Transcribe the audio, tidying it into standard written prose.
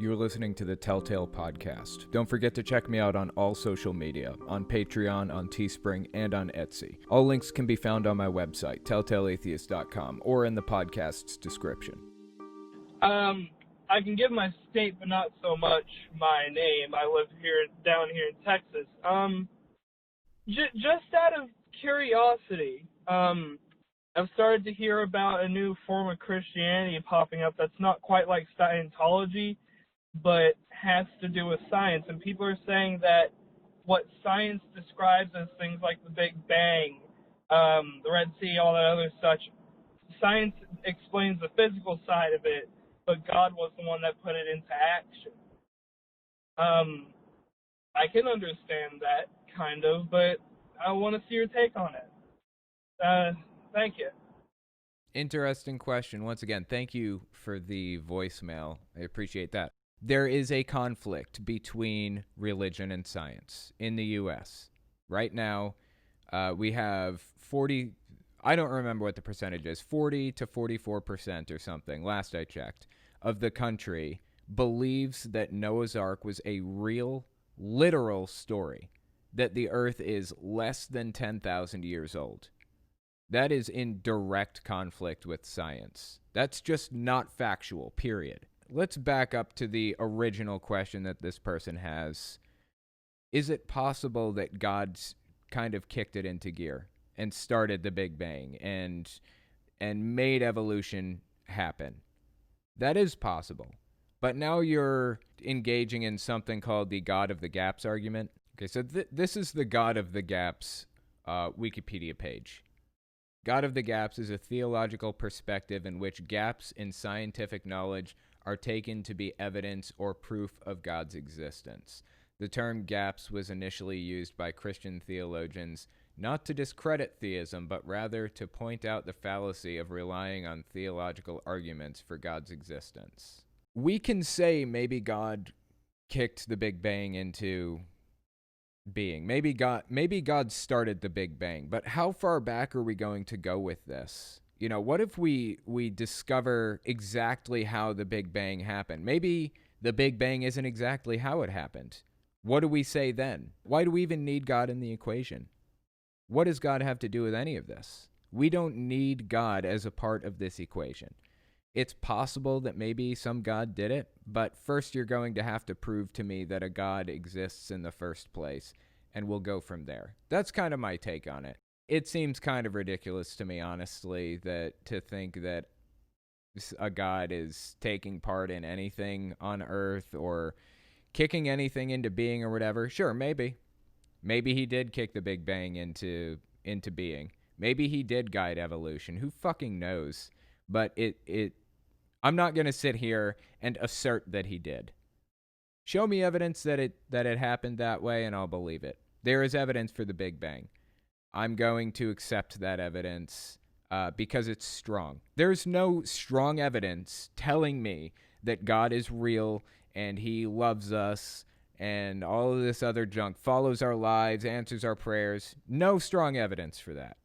You're listening to the Telltale Podcast. Don't forget to check me out on all social media, on Patreon, on Teespring, and on Etsy. All links can be found on my website, telltaleatheist.com, or in the podcast's description. I can give my state, but not so much my name. I live down here in Texas. Just out of curiosity, I've started to hear about a new form of Christianity popping up that's not quite like Scientology, but has to do with science. And people are saying that what science describes as things like the Big Bang, the Red Sea, all that other such, science explains the physical side of it, but God was the one that put it into action. I can understand that, kind of, but I want to see your take on it. Thank you. Interesting question. Once again, thank you for the voicemail. I appreciate that. There is a conflict between religion and science in the U.S. Right now, we have 40, I don't remember what the percentage is, 40 to 44% or something, last I checked, of the country believes that Noah's Ark was a real, literal story, that the earth is less than 10,000 years old. That is in direct conflict with science. That's just not factual, period. Let's back up to the original question that this person has. Is it possible that God's kind of kicked it into gear and started the Big Bang and made evolution happen? That is possible. But now you're engaging in something called the God of the Gaps argument. Okay, so this is the God of the Gaps Wikipedia page. God of the Gaps is a theological perspective in which gaps in scientific knowledge are taken to be evidence or proof of God's existence. The term gaps was initially used by Christian theologians not to discredit theism, but rather to point out the fallacy of relying on theological arguments for God's existence. We can say maybe God kicked the Big Bang into being. Maybe God started the Big Bang, but how far back are we going to go with this? You know, what if we discover exactly how the Big Bang happened? Maybe the Big Bang isn't exactly how it happened. What do we say then? Why do we even need God in the equation? What does God have to do with any of this? We don't need God as a part of this equation. It's possible that maybe some God did it, but first you're going to have to prove to me that a God exists in the first place, and we'll go from there. That's kind of my take on it. It seems kind of ridiculous to me, honestly, that to think that a God is taking part in anything on Earth or kicking anything into being or whatever. Sure, maybe. Maybe he did kick the Big Bang into being. Maybe he did guide evolution. Who fucking knows? But I'm not going to sit here and assert that he did. Show me evidence that it happened that way and I'll believe it. There is evidence for the Big Bang. I'm going to accept that evidence because it's strong. There's no strong evidence telling me that God is real and he loves us and all of this other junk, follows our lives, answers our prayers. No strong evidence for that.